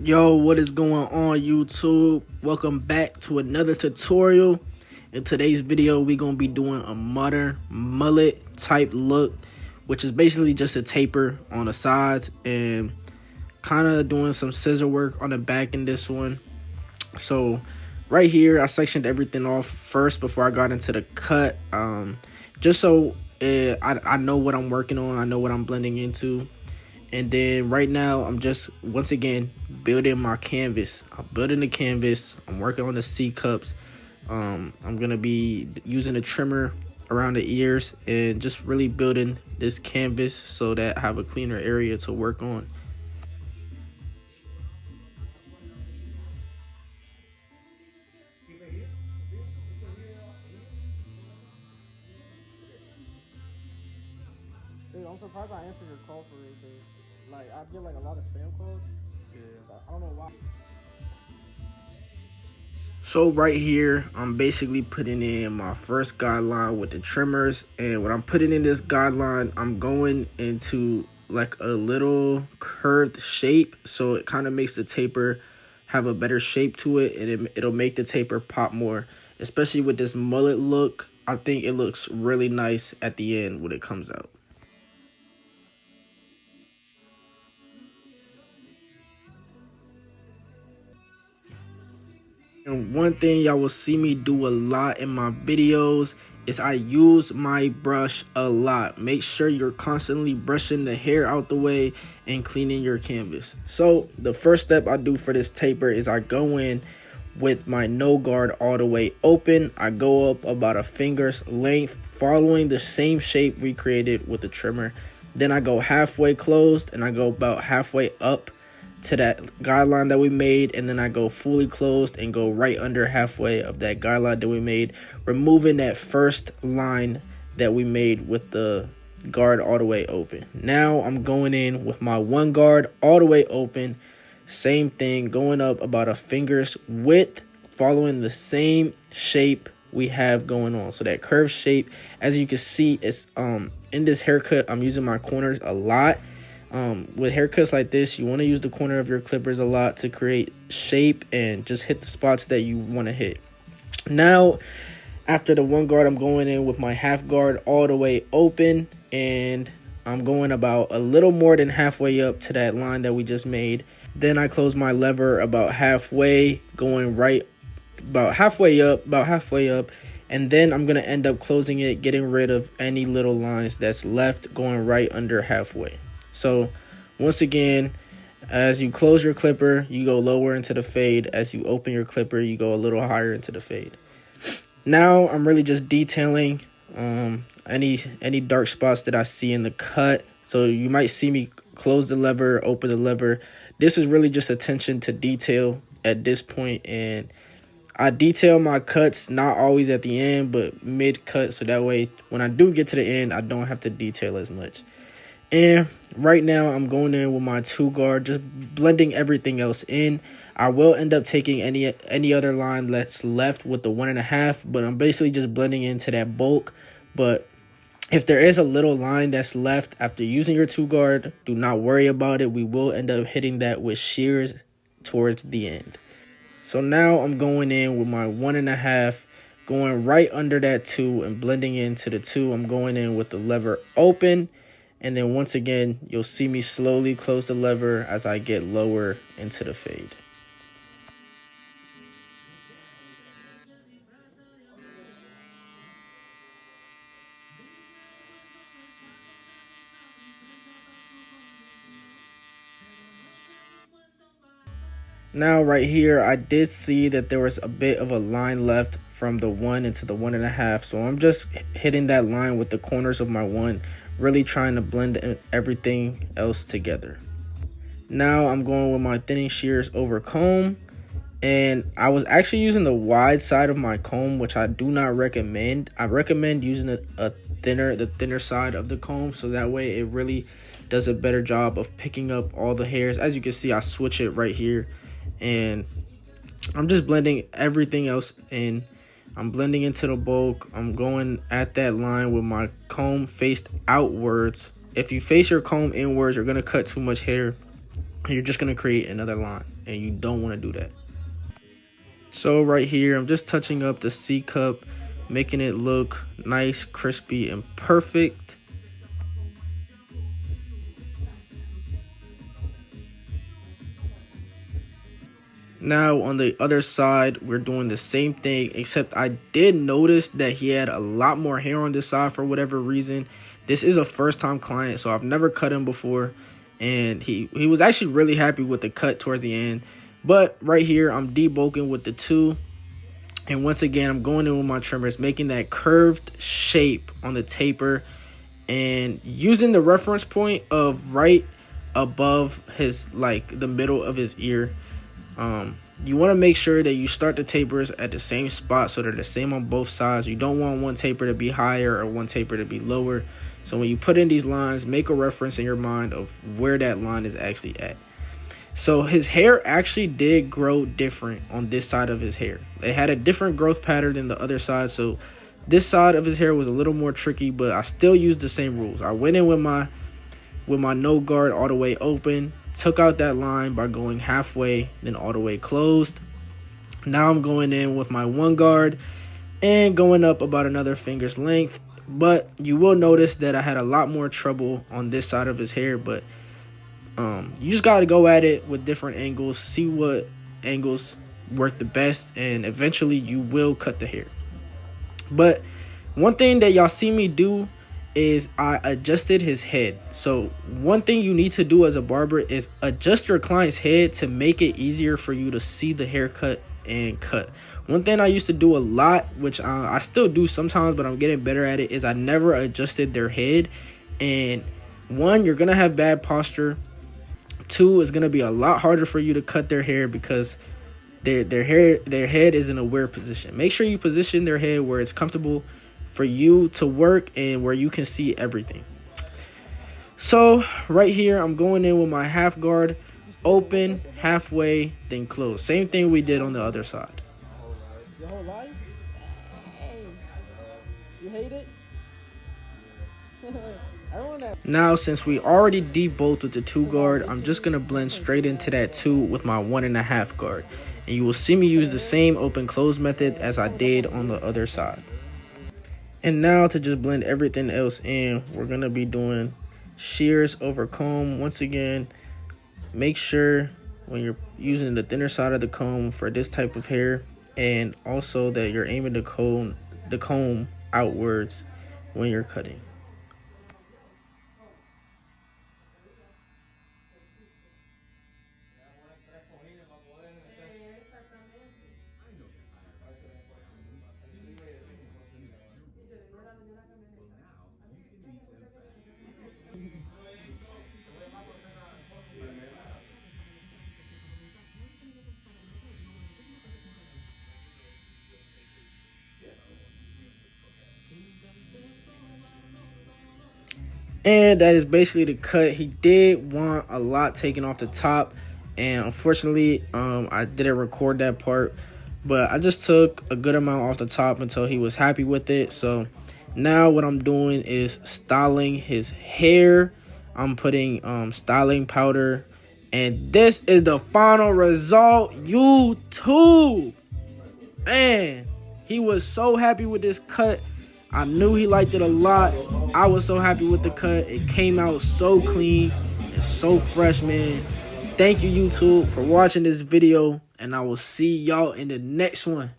Yo, what is going on YouTube? Welcome back to another tutorial. In today's video, we're going to be doing a modern mullet type look, which is basically just a taper on the sides and kind of doing some scissor work on the back in this one. So right here, I sectioned everything off first before I got into the cut, just so I know what I'm working on, I know what I'm blending into. And then right now, I'm just, once again, building my canvas. I'm building the canvas. I'm working on the C cups. I'm going to be using a trimmer around the ears and just really building this canvas so that I have a cleaner area to work on. Dude, I'm surprised I answered your call for it, dude. Like, I get like a lot of spam calls. Yeah. So I don't know why. So right here, I'm basically putting in my first guideline with the trimmers. And when I'm putting in this guideline, I'm going into like a little curved shape. So it kind of makes the taper have a better shape to it. And it'll make the taper pop more. Especially with this mullet look, I think it looks really nice at the end when it comes out. And one thing y'all will see me do a lot in my videos is I use my brush a lot. Make sure you're constantly brushing the hair out the way and cleaning your canvas. So the first step I do for this taper is I go in with my no guard all the way open. I go up about a finger's length, following the same shape we created with the trimmer. Then I go halfway closed and I go about halfway up to that guideline that we made, and then I go fully closed and go right under halfway of that guideline that we made, removing that first line that we made with the guard all the way open. Now I'm going in with my one guard all the way open, same thing, going up about a finger's width, following the same shape we have going on. So that curved shape, as you can see, it's in this haircut I'm using my corners a lot. With haircuts like this, you want to use the corner of your clippers a lot to create shape and just hit the spots that you want to hit. Now, after the one guard, I'm going in with my half guard all the way open, and I'm going about a little more than halfway up to that line that we just made. Then I close my lever about halfway, going right about halfway up, and then I'm going to end up closing it, getting rid of any little lines that's left, going right under halfway. So once again, as you close your clipper, you go lower into the fade. As you open your clipper, you go a little higher into the fade. Now I'm really just detailing any dark spots that I see in the cut. So you might see me close the lever, open the lever. This is really just attention to detail at this point, and I detail my cuts not always at the end, but mid cut, so that way when I do get to the end, I don't have to detail as much. And right now I'm going in with my two guard, just blending everything else in. I will end up taking any other line that's left with the 1.5, but I'm basically just blending into that bulk. But if there is a little line that's left after using your two guard, do not worry about it. We will end up hitting that with shears towards the end. So now I'm going in with my 1.5, going right under that 2 and blending into the 2. I'm going in with the lever open. And then once again, you'll see me slowly close the lever as I get lower into the fade. Now right here, I did see that there was a bit of a line left from the 1 into the 1.5. So I'm just hitting that line with the corners of my 1, really trying to blend everything else together. Now I'm going with my thinning shears over comb, and I was actually using the wide side of my comb, which I do not recommend. I recommend using the thinner side of the comb, so that way it really does a better job of picking up all the hairs. As you can see, I switch it right here, and I'm just blending everything else in. I'm blending into the bulk. I'm going at that line with my comb faced outwards. If you face your comb inwards, you're going to cut too much hair. you're just going to create another line, and you don't want to do that. So right here, I'm just touching up the C cup, making it look nice, crispy, and perfect. Now on the other side, we're doing the same thing, except I did notice that he had a lot more hair on this side for whatever reason. This is a first time client, so I've never cut him before, and he was actually really happy with the cut towards the end. But right here, I'm debulking with the 2, and once again, I'm going in with my trimmers, making that curved shape on the taper, and using the reference point of right above his, like, the middle of his ear. You want to make sure that you start the tapers at the same spot so they're the same on both sides. You don't want one taper to be higher or one taper to be lower. So when you put in these lines, make a reference in your mind of where that line is actually at. So his hair actually did grow different on this side of his hair. It had a different growth pattern than the other side. So this side of his hair was a little more tricky, but I still used the same rules. I went in with my no guard all the way open, took out that line by going halfway, then all the way closed. Now I'm going in with my 1 guard and going up about another finger's length. But you will notice that I had a lot more trouble on this side of his hair. But you just got to go at it with different angles, see what angles work the best, and eventually you will cut the hair. But one thing that y'all see me do is I adjusted his head. So one thing you need to do as a barber is adjust your client's head to make it easier for you to see the haircut and cut. One thing I used to do a lot, which I still do sometimes, but I'm getting better at it, is I never adjusted their head. And 1, you're gonna have bad posture. 2, it's gonna be a lot harder for you to cut their hair because their head is in a weird position. Make sure you position their head where it's comfortable for you to work and where you can see everything. So right here, I'm going in with my half guard, open, halfway, then close. Same thing we did on the other side. Your whole life? You hate it? Now, since we already debulked with the 2 guard, I'm just gonna blend straight into that 2 with my 1.5 guard. And you will see me use the same open close method as I did on the other side. And now to just blend everything else in, we're going to be doing shears over comb. Once again, make sure when you're using the thinner side of the comb for this type of hair, and also that you're aiming the comb outwards when you're cutting. And that is basically the cut. He did want a lot taken off the top, and unfortunately I didn't record that part, but I just took a good amount off the top until he was happy with it. So now what I'm doing is styling his hair. I'm putting styling powder, and this is the final result. YouTube, man, he was so happy with this cut. I knew he liked it a lot. I was so happy with the cut. It came out so clean and so fresh, man. Thank you, YouTube, for watching this video, and I will see y'all in the next one.